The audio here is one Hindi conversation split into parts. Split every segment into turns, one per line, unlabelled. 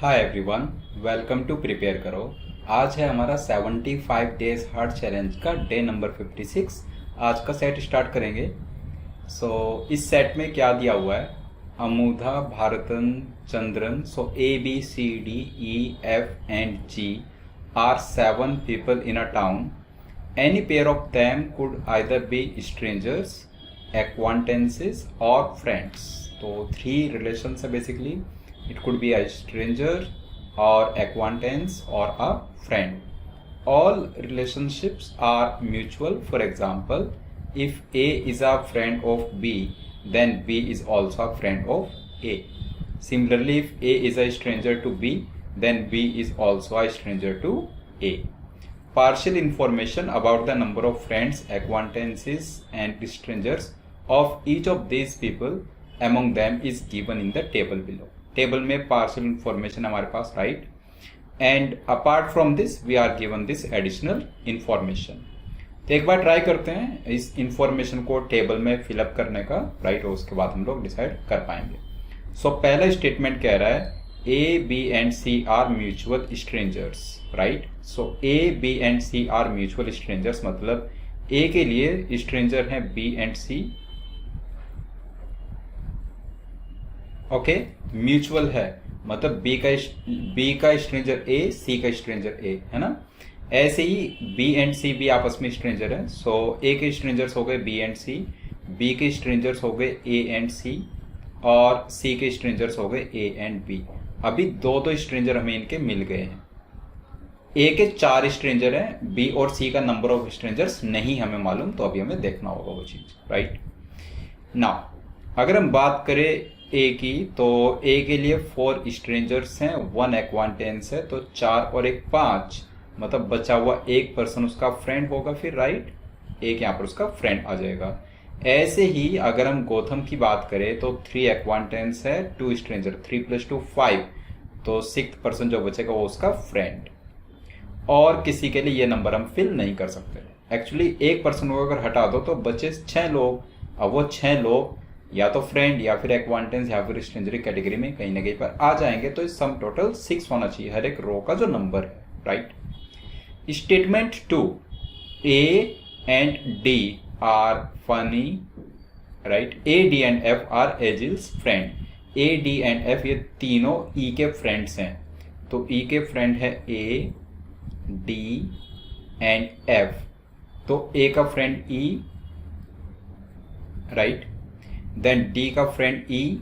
Hi everyone, welcome to prepare करो। आज है हमारा 75 डेज हार्ड चैलेंज का डे नंबर 56। आज का सेट स्टार्ट करेंगे। इस सेट में क्या दिया हुआ है? अमूधा, भारतन, Chandran. ABCDEFG are 7 people in a town. Any pair of them could either be strangers, acquaintances or friends. तो 3 relations है basically. It could be a stranger or acquaintance or a friend. All relationships are mutual. For example, if A is a friend of B, then B is also a friend of A. Similarly, if A is a stranger to B, then B is also a stranger to A. Partial information about the number of friends, acquaintances and strangers of each of these people among them is given in the table below. Table में पार्शियल इंफॉर्मेशन हमारे पास, right. And apart from this we are given this additional information. तो एक बार ट्राई करते हैं इस इंफॉर्मेशन को टेबल में फिलअप करने का, राइट, और उसके बाद हम लोग डिसाइड कर पाएंगे। पहला स्टेटमेंट कह रहा है A, B and C are mutual strangers, right. A, B and C are mutual strangers मतलब ए के लिए स्ट्रेंजर हैं B and C, okay. Mutual है मतलब बी का स्ट्रेंजर ए, सी का स्ट्रेंजर ए, है ना। ऐसे ही बी एंड सी भी आपस में स्ट्रेंजर है। ए के स्ट्रेंजर्स हो गए बी एंड सी, बी के स्ट्रेंजर्स हो गए ए एंड सी, और सी के स्ट्रेंजर्स हो गए ए एंड बी। अभी दो स्ट्रेंजर हमें इनके मिल गए हैं। ए के 4 स्ट्रेंजर हैं, बी और सी का नंबर ऑफ स्ट्रेंजर्स नहीं हमें मालूम, तो अभी हमें देखना होगा वो चीज, राइट। नाउ अगर हम बात करें ए की, तो ए के लिए 4 स्ट्रेंजर्स हैं, 1 एक्वांटेंस है, तो 4 और 1 5, मतलब बचा हुआ 1 पर्सन उसका फ्रेंड होगा फिर, राइट। एक यहाँ पर उसका फ्रेंड आ जाएगा। ऐसे ही अगर हम गौतम की बात करें तो 3 एक्वांटेंस है, 2 स्ट्रेंजर, 3 + 2 5, तो 6th पर्सन जो बचेगा वो उसका फ्रेंड। और किसी के लिए ये नंबर हम फिल नहीं कर सकते। एक्चुअली 1 पर्सन को अगर हटा दो तो बचे 6 लोग। अब वो 6 लोग या तो फ्रेंड या फिर एक्वांटेंस या फिर स्ट्रेंजर कैटेगरी में कहीं ना कहीं पर आ जाएंगे, तो इस सम टोटल 6 होना चाहिए हर एक रो का जो नंबर है, right. Statement 2, A and D are funny, right. A, D and F are Ajil's friend. A, D and F ये तीनों ई के फ्रेंड्स हैं, तो ई के फ्रेंड है ए, डी एंड एफ। तो ए का फ्रेंड ई, राइट, देन डी का फ्रेंड ई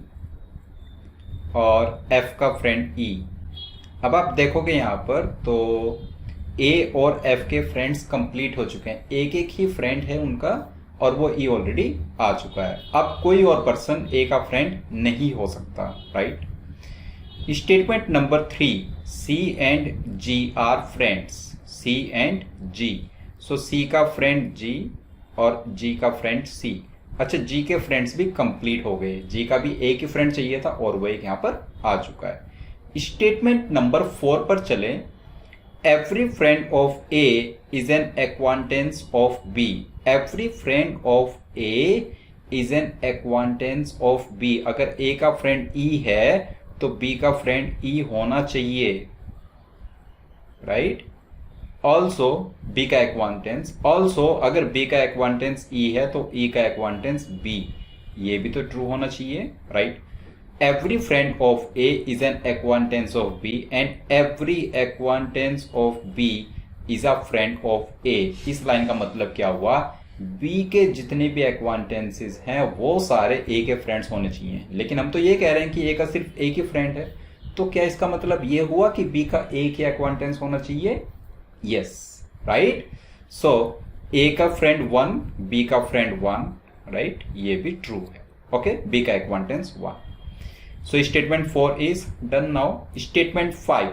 और एफ का फ्रेंड ई। अब आप देखोगे यहां पर तो ए और एफ के फ्रेंड्स कंप्लीट हो चुके हैं, एक एक ही फ्रेंड है उनका और वो ई ऑलरेडी आ चुका है। अब कोई और पर्सन ए का फ्रेंड नहीं हो सकता, right. Statement number 3, C and G are friends. C and G, C का फ्रेंड जी और जी का फ्रेंड सी। अच्छा, जी के फ्रेंड्स भी कंप्लीट हो गए, जी का भी एक ही फ्रेंड चाहिए था और वो एक यहां पर आ चुका है। स्टेटमेंट नंबर 4 पर चले। Every friend of A is an acquaintance of B. Every friend of A is an acquaintance of B. अगर ए का फ्रेंड ई है तो बी का फ्रेंड ई होना चाहिए, राइट। ऑल्सो बी का एक्वांटेंस, ऑल्सो अगर बी का एक्वांटेंस ई है तो ई का एक्वांटेंस बी, ये भी तो ट्रू होना चाहिए, right. Every friend of A is an acquaintance of B and every acquaintance of B is a friend of A. इस लाइन का मतलब क्या हुआ? बी के जितने भी एक्वांटेंसेस हैं वो सारे ए के फ्रेंड्स होने चाहिए, लेकिन हम तो ये कह रहे हैं कि ए का सिर्फ एक ही फ्रेंड है, तो क्या इसका मतलब ये हुआ कि बी का एक ही एक्वांटेंस होना चाहिए? Yes, right. ए का फ्रेंड 1, बी का फ्रेंड 1, राइट, ये भी ट्रू है, ओके। बी का acquaintance 1। Statement 4 is done. Now statement 5,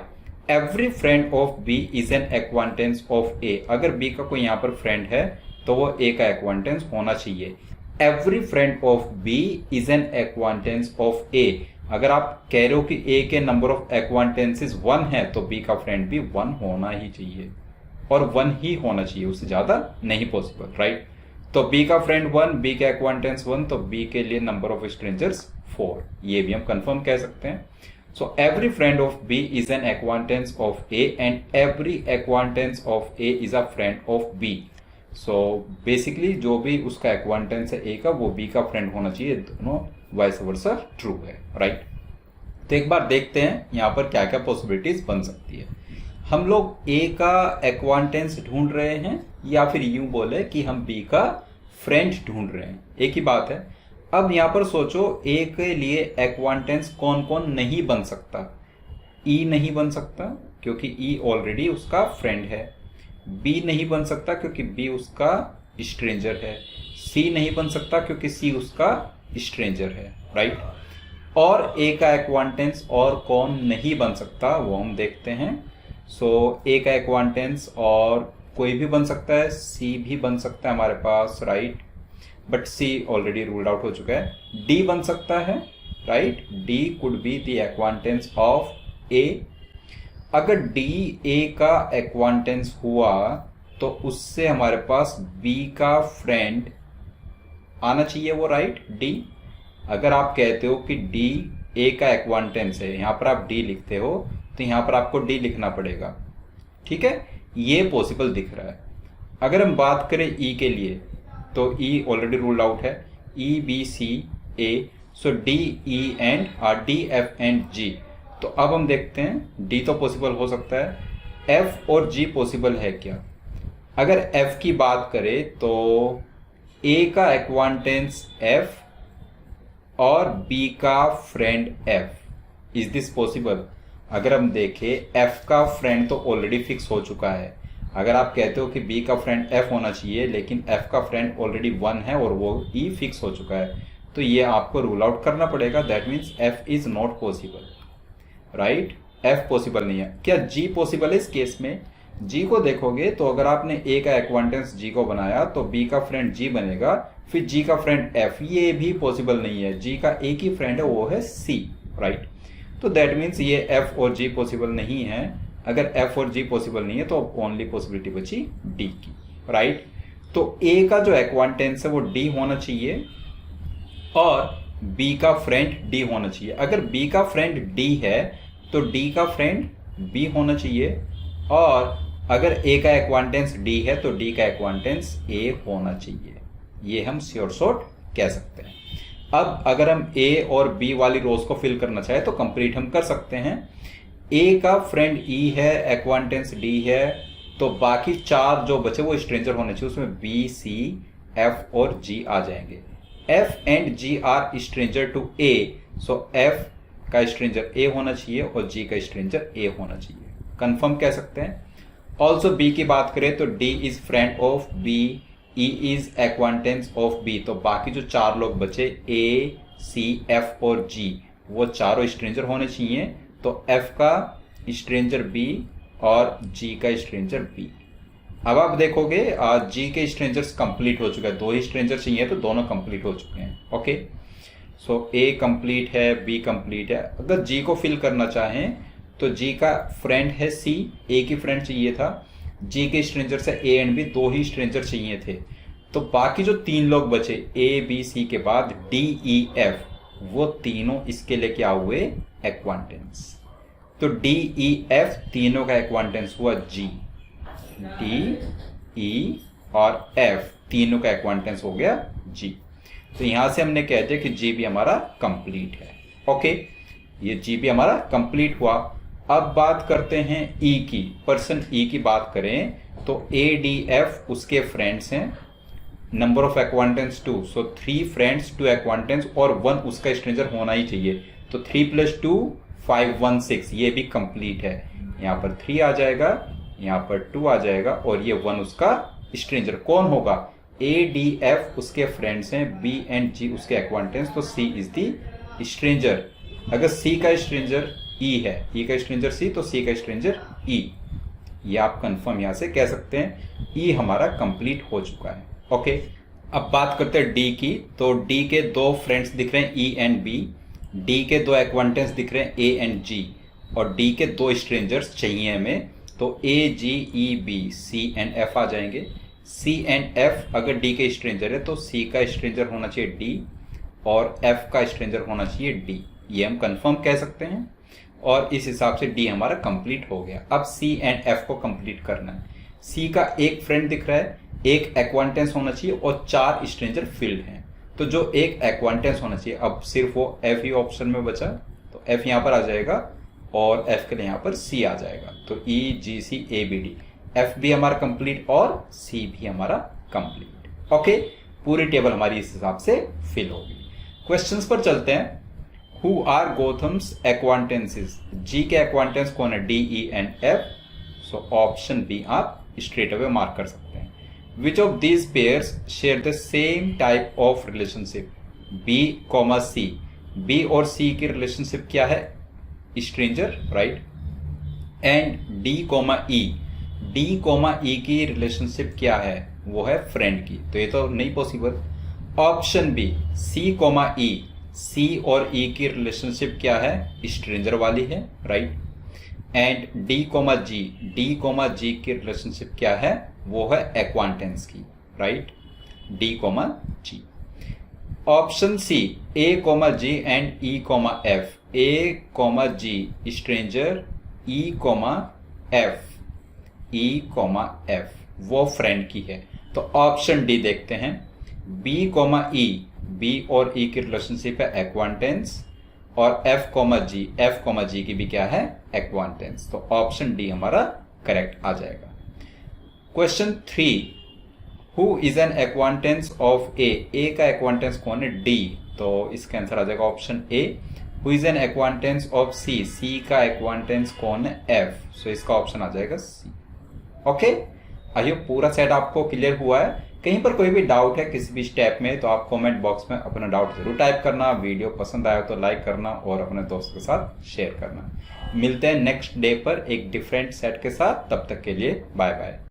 every friend of B is an acquaintance of A. अगर बी का कोई यहां पर फ्रेंड है तो वो ए का एक्वांटेंस होना चाहिए। Every friend of B is an acquaintance of A. अगर आप कह रहे हो कि ए के नंबर ऑफ एक्वांटेंसेस 1 है तो बी का फ्रेंड भी 1 होना ही चाहिए, और 1 ही होना चाहिए, उससे ज्यादा नहीं पॉसिबल, राइट। तो बी का फ्रेंड 1, बी का एक्वांटेंस 1, तो बी के लिए नंबर ऑफ स्ट्रेंजर्स 4, ये भी हम कंफर्म कह सकते हैं। So every friend of B is an acquaintance of A and every acquaintance of A is a friend of B. So basically जो भी उसका एक्वांटेंस है ए का वो बी का फ्रेंड होना चाहिए, दोनों वाइस वर्सा ट्रू है, राइट। तो एक बार देखते हैं यहाँ पर क्या क्या पॉसिबिलिटीज बन सकती है। हम लोग ए का एक्वांटेंस ढूंढ रहे हैं या फिर यूं बोले कि हम बी का फ्रेंड ढूंढ रहे हैं, एक ही बात है। अब यहां पर सोचो ए के लिए एक्वांटेंस कौन कौन नहीं बन सकता। ई नहीं बन सकता क्योंकि ई ऑलरेडी उसका फ्रेंड है। बी नहीं बन सकता क्योंकि बी उसका स्ट्रेंजर है। सी नहीं बन सकता क्योंकि सी उसका स्ट्रेंजर है, राइट। और ए का एक्वांटेंस और कौन नहीं बन सकता वो हम देखते हैं। सो ए का एक्वांटेंस और कोई भी बन सकता है, सी भी बन सकता है हमारे पास, right, but C already ruled out हो चुका है। डी बन सकता है, right, D could be the acquaintance of A. अगर डी ए का एक्वांटेंस हुआ तो उससे हमारे पास बी का फ्रेंड आना चाहिए, वो राइट, डी। अगर आप कहते हो कि डी ए का एक्वांटेंस है, यहां पर आप डी लिखते हो तो यहां पर आपको डी लिखना पड़ेगा, ठीक है, ये पॉसिबल दिख रहा है। अगर हम बात करें ई के लिए तो ई ऑलरेडी रूल्ड आउट है, E B C A, so D E and D F and G. तो अब हम देखते हैं डी तो पॉसिबल हो सकता है, एफ और जी पॉसिबल है क्या। अगर एफ की बात करें तो ए का एक्वांटेंस एफ और बी का friend F, is this possible. अगर हम देखें एफ का फ्रेंड तो ऑलरेडी फिक्स हो चुका है। अगर आप कहते हो कि बी का फ्रेंड एफ होना चाहिए लेकिन एफ का फ्रेंड ऑलरेडी 1 है और वो ई फिक्स हो चुका है, तो ये आपको रूल आउट करना पड़ेगा। That means F is not possible, right, F possible नहीं है। क्या जी पॉसिबल है इस केस में? जी को देखोगे तो अगर आपने ए का एक्वांटेंस जी को बनाया तो बी का फ्रेंड जी बनेगा, फिर जी का फ्रेंड एफ, ये भी पॉसिबल नहीं है। जी का एक ही फ्रेंड है वो है सी, राइट। तो दैट मीन्स ये एफ और जी पॉसिबल नहीं है। अगर एफ और जी पॉसिबल नहीं है तो ओनली पॉसिबिलिटी बची डी की, राइट। तो ए का जो एक्वांटेंस है वो डी होना चाहिए और बी का फ्रेंड डी होना चाहिए। अगर बी का फ्रेंड डी है तो डी का फ्रेंड बी होना चाहिए, और अगर ए का एक्वांटेंस डी है तो डी का एक्वांटेंस ए होना चाहिए। ये हम श्योर शॉर्ट कह सकते हैं। अब अगर हम ए और बी वाली रोज को फिल करना चाहे तो कंप्लीट हम कर सकते हैं। ए का फ्रेंड ई है, एक्वांटेंस डी है, तो बाकी 4 जो बचे वो स्ट्रेंजर होने चाहिए, उसमें बी सी एफ और जी आ जाएंगे। F and G are stranger to A, so F का स्ट्रेंजर ए होना चाहिए और जी का स्ट्रेंजर ए होना चाहिए, कंफर्म कह सकते हैं। ऑल्सो बी की बात करें तो D is friend of B, E is acquaintance of B, तो बाकी जो 4 लोग बचे ए सी एफ और जी वो चारों स्ट्रेंजर होने चाहिए। तो एफ का स्ट्रेंजर बी और जी का स्ट्रेंजर बी। अब आप देखोगे जी के स्ट्रेंजर्स कंप्लीट हो चुका है, 2 ही स्ट्रेंजर चाहिए तो दोनों कंप्लीट हो चुके हैं, ओके। सो ए कंप्लीट है, बी कंप्लीट है। अगर जी को फिल करना चाहें तो जी का फ्रेंड है सी, ए की फ्रेंड चाहिए था। जी के स्ट्रेंजर से ए एंड बी 2 ही स्ट्रेंजर चाहिए थे, तो बाकी जो 3 लोग बचे ए बी सी के बाद डी ई एफ, वो तीनों इसके लिए क्या हुए, एक्वांटेंस। तो डी ई एफ तीनों का एक्वांटेंस हुआ जी, डी ई और एफ तीनों का एक्वांटेंस हो गया जी। तो यहां से हमने कह दिया कि जी भी हमारा कंप्लीट है, ओके, ये जी भी हमारा कंप्लीट हुआ। अब बात करते हैं ई की, पर्सन ई की बात करें तो ए डी एफ उसके फ्रेंड्स हैं, नंबर ऑफ एक्वांटेंस 2, सो 3 फ्रेंड्स 2 एक्वांटेंस और 1 उसका स्ट्रेंजर होना ही चाहिए। तो 3 + 2 5 1 6, ये भी कंप्लीट है। यहाँ पर 3 आ जाएगा, यहाँ पर 2 आ जाएगा और ये 1 उसका स्ट्रेंजर। कौन होगा, ए डी एफ उसके फ्रेंड्स हैं, बी एंड जी उसके एक्वांटेंस, तो सी इज द स्ट्रेंजर। अगर सी का स्ट्रेंजर ई है, ई का स्ट्रेंजर सी, तो सी का स्ट्रेंजर ई, ये आप कंफर्म यहां से कह सकते हैं। ई हमारा कंप्लीट हो चुका है, ओके। अब बात करते हैं डी की, तो डी के 2 फ्रेंड्स दिख रहे हैं ई एंड बी, डी के 2 एक्वांटेंस दिख रहे हैं ए एंड जी, और डी के 2 स्ट्रेंजर्स चाहिए हमें, तो A G E B C and F आ जाएंगे। सी एंड एफ अगर डी के स्ट्रेंजर है तो सी का स्ट्रेंजर होना चाहिए डी और एफ का स्ट्रेंजर होना चाहिए डी, ये हम कंफर्म कह सकते हैं। और इस हिसाब से डी हमारा कंप्लीट हो गया। अब सी एंड एफ को कंप्लीट करना है। सी का एक फ्रेंड दिख रहा है, एक एक्वांटेंस होना चाहिए और 4 स्ट्रेंजर फील्ड हैं। तो जो एक एक्वांटेंस होना चाहिए, अब सिर्फ वो एफ ही ऑप्शन में बचा, तो एफ यहां पर आ जाएगा और एफ के लिए यहां पर सी आ जाएगा। तो ई जी सी ए बी डी, एफ भी हमारा कंप्लीट और सी भी हमारा कंप्लीट। ओके, पूरी टेबल हमारी इस हिसाब से फिल होगी। क्वेश्चंस पर चलते हैं। हु आर गौतम्स एक्वांटेंसेस, जी के एक्वांटेंस कौन है, D E and F. So option B आप स्ट्रेट अवे मार्क कर सकते हैं। Which of these pairs share the same type of relationship, B comma C, B और सी की रिलेशनशिप क्या है, stranger, right. And D comma E, D comma E की रिलेशनशिप क्या है, वो है फ्रेंड की, तो ये तो नहीं possible. Option B C comma E, C और ई की रिलेशनशिप क्या है, स्ट्रेंजर वाली है, right. And D comma G, D comma G की रिलेशनशिप क्या है, वो है एक्वांटेंस की, right, D comma G. Option C A comma G and E comma F, A comma G stranger, E comma F, E comma F वो फ्रेंड की है। तो ऑप्शन डी देखते हैं, बी कोमा ई, बी और ई की रिलेशनशिप है एक्वांटेंस, और एफ कोमा जी की भी क्या है, एक्वांटेंस। तो ऑप्शन डी हमारा करेक्ट आ जाएगा। Question 3, who is an acquaintance of A, A का एक्वांटेंस कौन है, डी, तो इसका आंसर आ जाएगा option A. Who is an acquaintance of C, C का एक्वांटेंस कौन है, एफ, सो इसका ऑप्शन आ जाएगा सी। ओके, आई होप पूरा सेट आपको क्लियर हुआ है। कहीं पर कोई भी डाउट है किसी भी स्टेप में तो आप कमेंट बॉक्स में अपना डाउट जरूर टाइप करना। वीडियो पसंद आया तो लाइक करना और अपने दोस्त के साथ शेयर करना। मिलते हैं नेक्स्ट डे पर एक डिफरेंट सेट के साथ, तब तक के लिए बाय बाय।